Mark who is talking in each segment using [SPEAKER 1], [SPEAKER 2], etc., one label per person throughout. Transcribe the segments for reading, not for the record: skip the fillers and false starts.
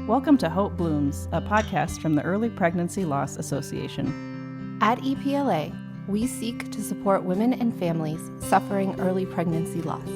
[SPEAKER 1] Welcome to Hope Blooms, a podcast from the Early Pregnancy Loss Association.
[SPEAKER 2] At EPLA, we seek to support women and families suffering early pregnancy loss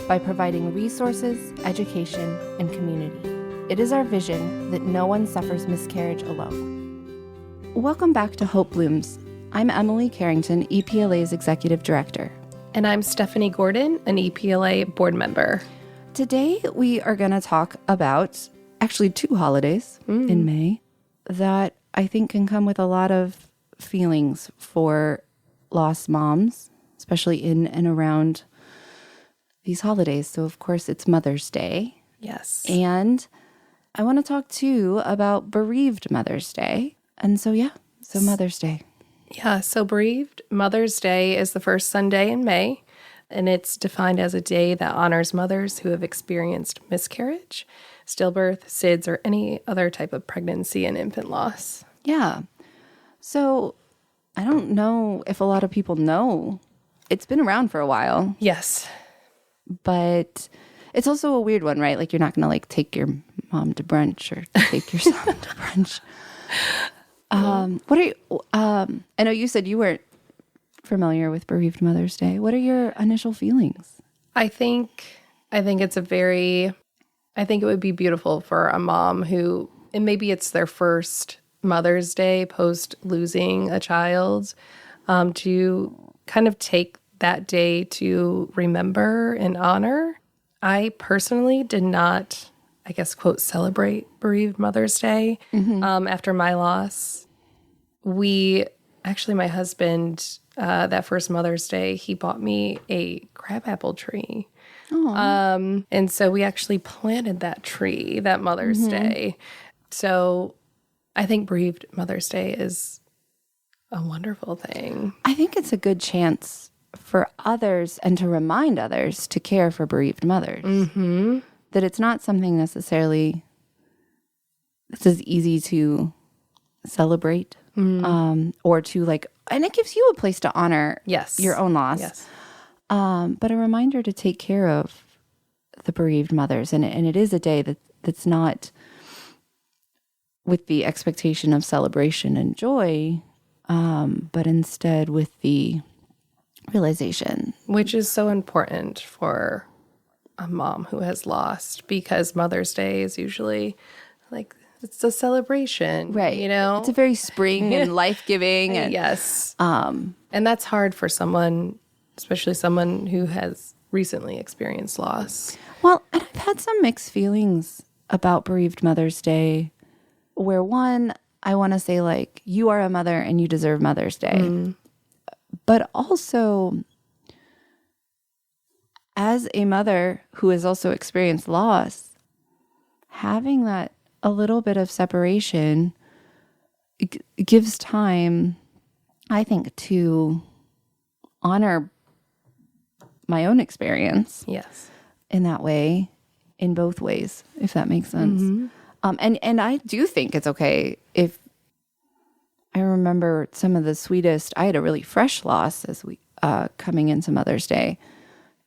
[SPEAKER 2] by providing resources, education, and community. It is our vision that no one suffers miscarriage alone. Welcome back to Hope Blooms. I'm Emily Carrington, EPLA's Executive Director.
[SPEAKER 3] And I'm Stephanie Gordon, an EPLA board member.
[SPEAKER 2] Today, we are going to talk about actually two holidays in May that I think can come with a lot of feelings for lost moms, especially in and around these holidays. So, of course, it's Mother's Day.
[SPEAKER 3] Yes.
[SPEAKER 2] And I want to talk, too, about Bereaved Mother's Day. And so Mother's Day.
[SPEAKER 3] Yeah, so Bereaved Mother's Day is the first Sunday in May, and it's defined as a day that honors mothers who have experienced miscarriage, stillbirth, SIDS, or any other type of pregnancy and infant loss.
[SPEAKER 2] Yeah. So I don't know if a lot of people know. It's been around for a while.
[SPEAKER 3] Yes.
[SPEAKER 2] But it's also a weird one, right? Like, you're not going to take your mom to brunch or take your son to brunch. What are you, I know you said you weren't familiar with Bereaved Mother's Day. What are your initial feelings?
[SPEAKER 3] I think it would be beautiful for a mom who, and maybe it's their first Mother's Day post losing a child, to kind of take that day to remember and honor. I personally did not, I guess, quote, celebrate Bereaved Mother's Day after my loss. My husband, that first Mother's Day, he bought me a crabapple tree. And so we actually planted that tree that Mother's Day. So I think Bereaved Mother's Day is a wonderful thing.
[SPEAKER 2] I think it's a good chance for others and to remind others to care for bereaved mothers. Mm-hmm. That it's not something necessarily that's as easy to celebrate or to and it gives you a place to honor your own loss.
[SPEAKER 3] Yes.
[SPEAKER 2] But a reminder to take care of the bereaved mothers. And it is a day that's not with the expectation of celebration and joy, but instead with the realization.
[SPEAKER 3] Which is so important for a mom who has lost, because Mother's Day is usually it's a celebration.
[SPEAKER 2] Right.
[SPEAKER 3] You know?
[SPEAKER 2] It's a very spring and life-giving. And,
[SPEAKER 3] yes. And that's hard for someone, especially someone who has recently experienced loss.
[SPEAKER 2] Well, and I've had some mixed feelings about Bereaved Mother's Day, where one, I want to say you are a mother and you deserve Mother's Day. But also, as a mother who has also experienced loss, having that a little bit of separation gives time, I think, to honor my own experience.
[SPEAKER 3] Yes.
[SPEAKER 2] In that way, in both ways, if that makes sense. And I do think it's okay if I remember some of the sweetest, I had a really fresh loss as we coming into Mother's Day.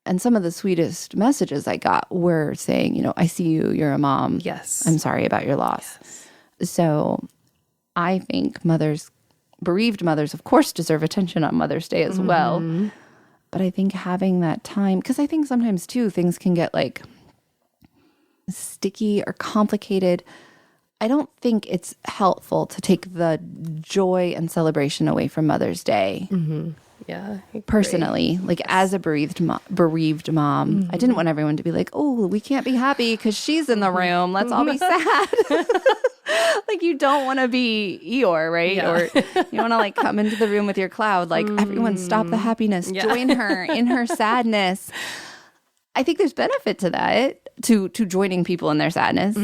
[SPEAKER 2] And some of the sweetest messages I got were saying, I see you, you're a mom.
[SPEAKER 3] Yes.
[SPEAKER 2] I'm sorry about your loss. Yes. So I think bereaved mothers, of course, deserve attention on Mother's Day as well. But I think having that time, because I think sometimes too, things can get sticky or complicated. I don't think it's helpful to take the joy and celebration away from Mother's Day.
[SPEAKER 3] Yeah.
[SPEAKER 2] Personally, as a bereaved mom, I didn't want everyone to be oh, we can't be happy because she's in the room. Let's all be sad. You don't want to be Eeyore, right?
[SPEAKER 3] Yeah.
[SPEAKER 2] Or you want to come into the room with your cloud, everyone stop the happiness, join her in her sadness. I think there's benefit to that, to joining people in their sadness.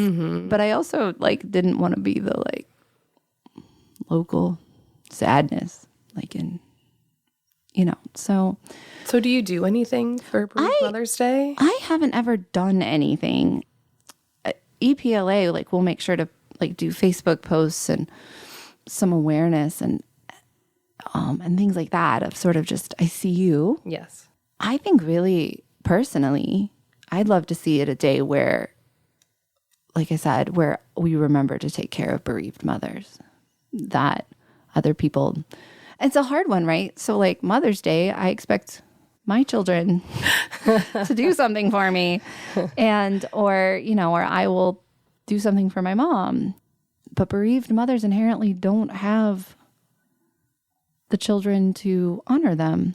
[SPEAKER 2] But I also didn't want to be the local sadness, so.
[SPEAKER 3] So do you do anything for Bereaved Mother's Day?
[SPEAKER 2] I haven't ever done anything. EPLA, we'll make sure to do Facebook posts and some awareness and things like that of sort of just, I see you.
[SPEAKER 3] Yes.
[SPEAKER 2] I think really, personally, I'd love to see it a day where like I said, where we remember to take care of bereaved mothers, that other people, it's a hard one, right? So like Mother's Day, I expect my children to do something for me, or I will do something for my mom. But bereaved mothers inherently don't have the children to honor them,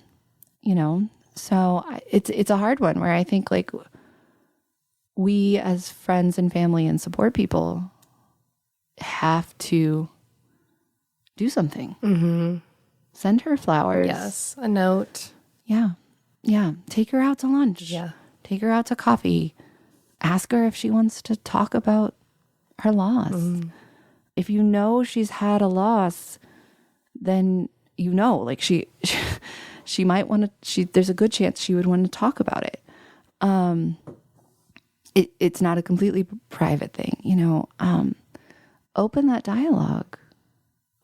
[SPEAKER 2] So it's a hard one where I think like we as friends and family and support people have to do something.
[SPEAKER 3] Mm-hmm.
[SPEAKER 2] Send her flowers.
[SPEAKER 3] Yes, a note.
[SPEAKER 2] Yeah. Yeah. Take her out to lunch.
[SPEAKER 3] Yeah.
[SPEAKER 2] Take her out to coffee. Ask her if she wants to talk about her loss. Mm. If you know she's had a loss, then like she might want to, there's a good chance she would want to talk about it. It's not a completely private thing, open that dialogue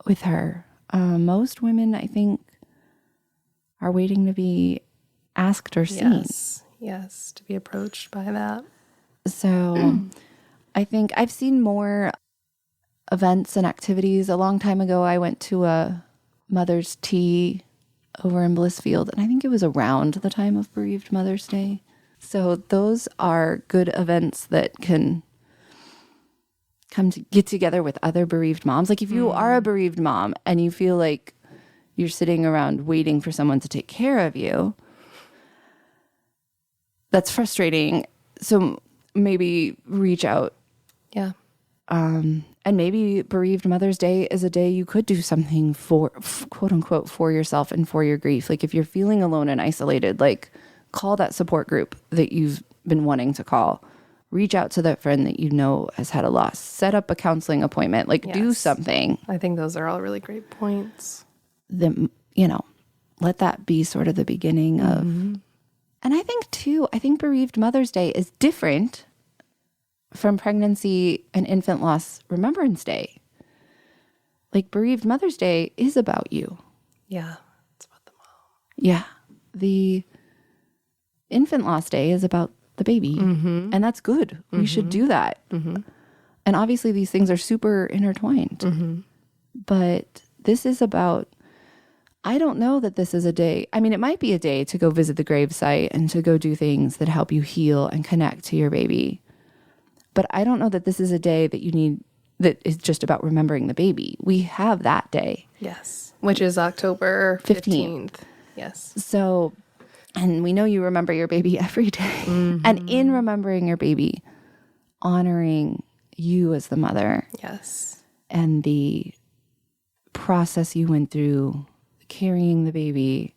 [SPEAKER 2] with her. Most women, I think, are waiting to be asked or seen.
[SPEAKER 3] Yes, to be approached by that.
[SPEAKER 2] So I think I've seen more events and activities. A long time ago, I went to a mother's tea over in Blissfield, and I think it was around the time of Bereaved Mother's Day. So those are good events that can come to get together with other bereaved moms. Like if you are a bereaved mom and you feel like you're sitting around waiting for someone to take care of you, that's frustrating. So maybe reach out.
[SPEAKER 3] Yeah.
[SPEAKER 2] And maybe Bereaved Mother's Day is a day you could do something for, quote unquote, for yourself and for your grief. Like if you're feeling alone and isolated, like call that support group that you've been wanting to call. Reach out to that friend that you know has had a loss. Set up a counseling appointment. Like do something.
[SPEAKER 3] I think those are all really great points.
[SPEAKER 2] Then, let that be sort of the beginning of. And I think Bereaved Mother's Day is different from Pregnancy and Infant Loss Remembrance Day. Like Bereaved Mother's Day is about you.
[SPEAKER 3] Yeah, it's about the mom.
[SPEAKER 2] Yeah. The Infant Loss Day is about the baby. And that's good. We should do that. And obviously these things are super intertwined. But this is about, I don't know that this is a day. I mean, it might be a day to go visit the gravesite and to go do things that help you heal and connect to your baby. But I don't know that this is a day that you need, that is just about remembering the baby. We have that day.
[SPEAKER 3] Yes. Which is October 15th. Yes.
[SPEAKER 2] So, and we know you remember your baby every day. And in remembering your baby, honoring you as the mother.
[SPEAKER 3] Yes.
[SPEAKER 2] And the process you went through carrying the baby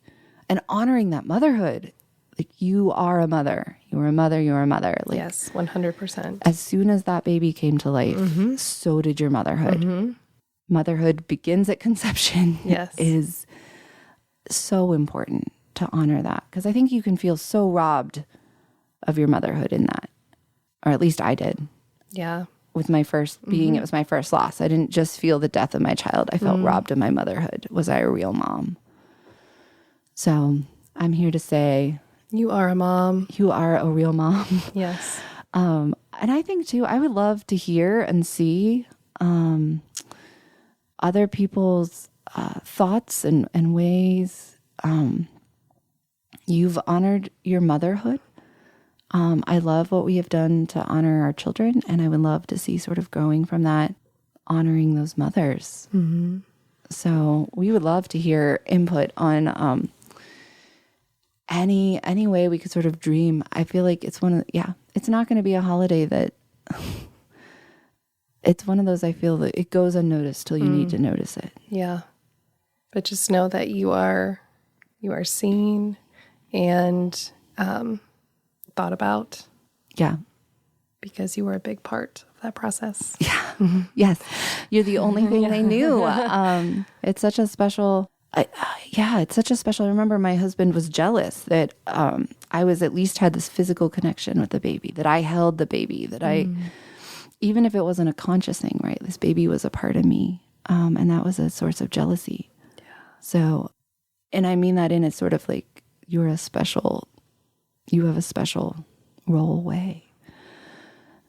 [SPEAKER 2] and honoring that motherhood. Like you are a mother. You are a mother. You're a mother. Like,
[SPEAKER 3] yes, 100%.
[SPEAKER 2] As soon as that baby came to life, so did your motherhood. Motherhood begins at conception.
[SPEAKER 3] Yes.
[SPEAKER 2] Is so important to honor that. Because I think you can feel so robbed of your motherhood in that. Or at least I did.
[SPEAKER 3] Yeah.
[SPEAKER 2] With my first being, it was my first loss. I didn't just feel the death of my child. I felt robbed of my motherhood. Was I a real mom? So I'm here to say,
[SPEAKER 3] you are a mom.
[SPEAKER 2] You are a real mom.
[SPEAKER 3] Yes.
[SPEAKER 2] And I think too, I would love to hear and see other people's thoughts and ways you've honored your motherhood. I love what we have done to honor our children, and I would love to see sort of growing from that, honoring those mothers. So we would love to hear input on any way we could sort of dream. I feel like it's it's not going to be a holiday that it's one of those, I feel that it goes unnoticed till you need to notice it.
[SPEAKER 3] Yeah. But just know that you are seen and thought about.
[SPEAKER 2] Yeah.
[SPEAKER 3] Because you were a big part of that process.
[SPEAKER 2] Yeah. Yes. You're the only thing they knew. It's such a special, it's such a special, I remember my husband was jealous that I was at least had this physical connection with the baby, that I held the baby, that I, even if it wasn't a conscious thing, right? This baby was a part of me. And that was a source of jealousy. Yeah. So, and I mean that in a sort of like, you have a special role way.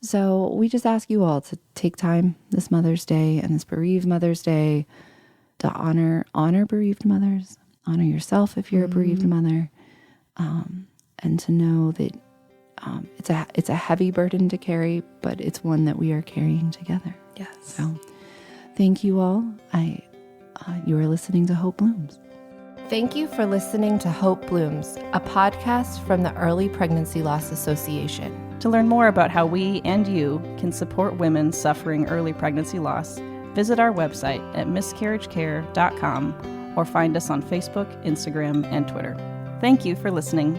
[SPEAKER 2] So we just ask you all to take time this Mother's Day and this Bereaved Mother's Day to honor bereaved mothers, honor yourself if you're a bereaved mother, and to know that it's a heavy burden to carry, but it's one that we are carrying together.
[SPEAKER 3] Yes.
[SPEAKER 2] So thank you all. You are listening to Hope Blooms. Thank you for listening to Hope Blooms, a podcast from the Early Pregnancy Loss Association.
[SPEAKER 1] To learn more about how we and you can support women suffering early pregnancy loss, visit our website at miscarriagecare.com or find us on Facebook, Instagram, and Twitter. Thank you for listening.